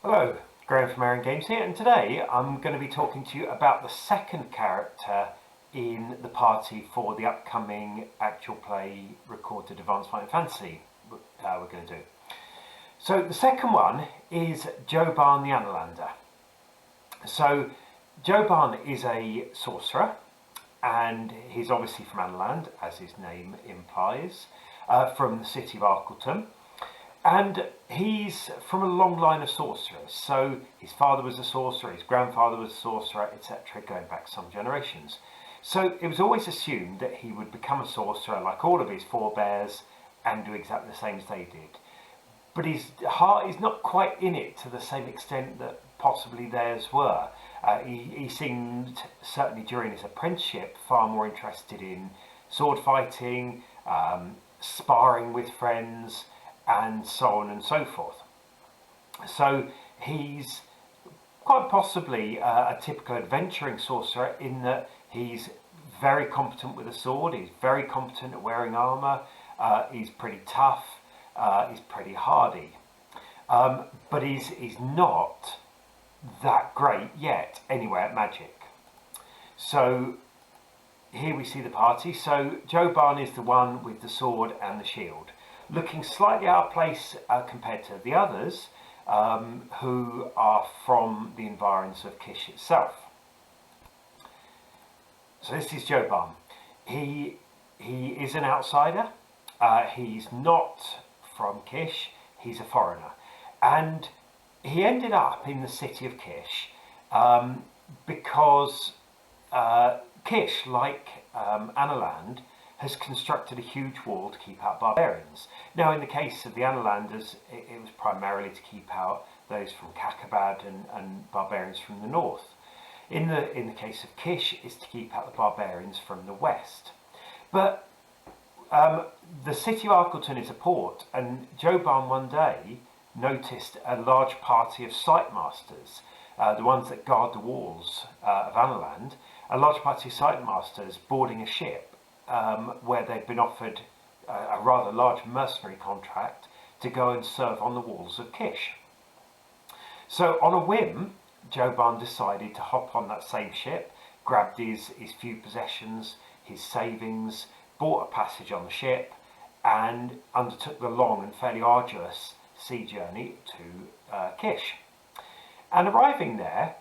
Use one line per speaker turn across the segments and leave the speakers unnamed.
Hello, Graham from ArionGames here, and today I'm going to be talking to you about the second character in the party for the upcoming actual play recorded Advanced Fighting Fantasy we're going to do. So the second one is Johban the Analander. So Johban is a sorcerer, and he's obviously from Analand, as his name implies, from the city of Arkleton. And he's from a long line of sorcerers. So his father was a sorcerer, his grandfather was a sorcerer, etc., going back some generations. So it was always assumed that he would become a sorcerer like all of his forebears and do exactly the same as they did. But his heart is not quite in it to the same extent that possibly theirs were. He seemed, certainly during his apprenticeship, far more interested in sword fighting, sparring with friends, and so on and so forth. So he's quite possibly a typical adventuring sorcerer in that he's very competent with a sword, he's very competent at wearing armour, he's pretty tough, he's pretty hardy. But he's not that great yet, anyway, at magic. So here we see the party. So Johban is the one with the sword and the shield, looking slightly out of place compared to the others who are from the environs of Kish itself. So this is Johban. He is an outsider. He's not from Kish. He's a foreigner. And he ended up in the city of Kish because Kish, like Analand, has constructed a huge wall to keep out barbarians. Now, in the case of the Analanders, it was primarily to keep out those from Kakabad and barbarians from the north. In the case of Kish, it's to keep out the barbarians from the west. But the city of Arkleton is a port, and Johban one day noticed a large party of sightmasters, the ones that guard the walls of Analand, a large party of sightmasters boarding a ship where they'd been offered a rather large mercenary contract to go and serve on the walls of Kish. So on a whim, Johban decided to hop on that same ship, grabbed his few possessions, his savings, bought a passage on the ship, and undertook the long and fairly arduous sea journey to Kish. And arriving there,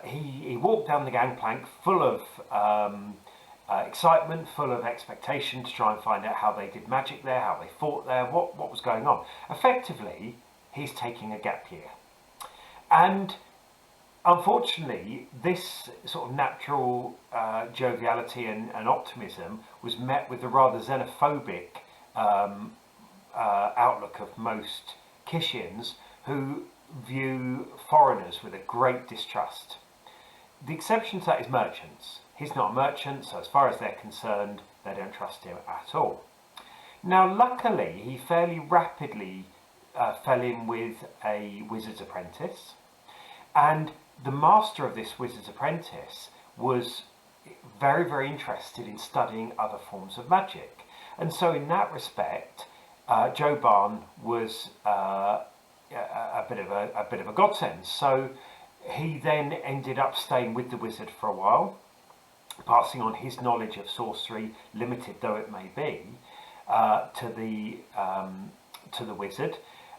he walked down the gangplank full of excitement, full of expectation to try and find out how they did magic there, how they fought there, what was going on. Effectively, he's taking a gap year. And unfortunately, this sort of natural joviality and optimism was met with the rather xenophobic outlook of most Kishians, who view foreigners with a great distrust. The exception to that is merchants. He's not a merchant, so as far as they're concerned, they don't trust him at all. Now, luckily, he fairly rapidly fell in with a wizard's apprentice, and the master of this wizard's apprentice was very, very interested in studying other forms of magic. And so in that respect, Johban was a bit of a godsend. So he then ended up staying with the wizard for a while, passing on his knowledge of sorcery, limited though it may be, to the wizard.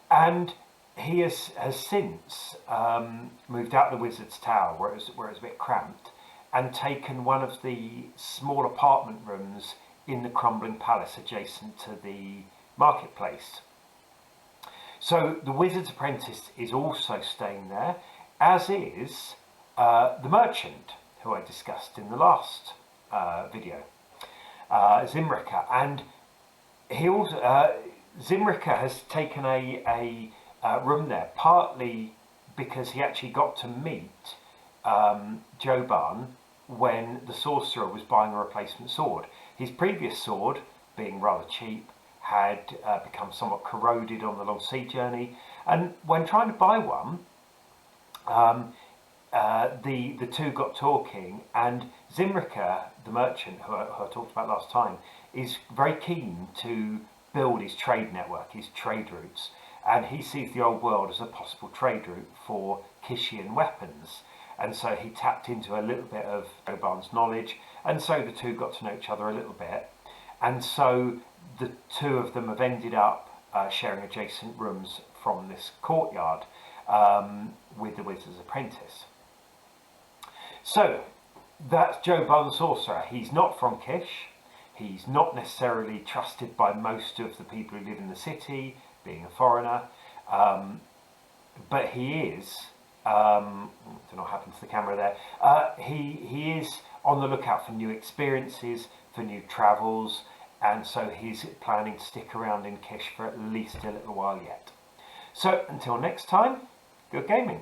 And he has since moved out of the wizard's tower, where it was a bit cramped, and taken one of the small apartment rooms in the crumbling palace adjacent to the marketplace. So the wizard's apprentice is also staying there, as is the merchant, who I discussed in the last video, Zimrika. And he also Zimrika has taken a room there, partly because he actually got to meet Johban when the sorcerer was buying a replacement sword. His previous sword, being rather cheap, had become somewhat corroded on the long sea journey, and when trying to buy one, the two got talking, and Zimrika, the merchant who I talked about last time, is very keen to build his trade network, his trade routes, and he sees the old world as a possible trade route for Kishian weapons. And so he tapped into a little bit of Johban's knowledge, and so the two got to know each other a little bit. And so the two of them have ended up sharing adjacent rooms from this courtyard with the Wizard's Apprentice. So that's Johban the Sorcerer. He's not from Kish. He's not necessarily trusted by most of the people who live in the city, being a foreigner. But he is, I don't know what happened to the camera there, he is on the lookout for new experiences, for new travels, and so he's planning to stick around in Kish for at least a little while yet. So until next time, good gaming.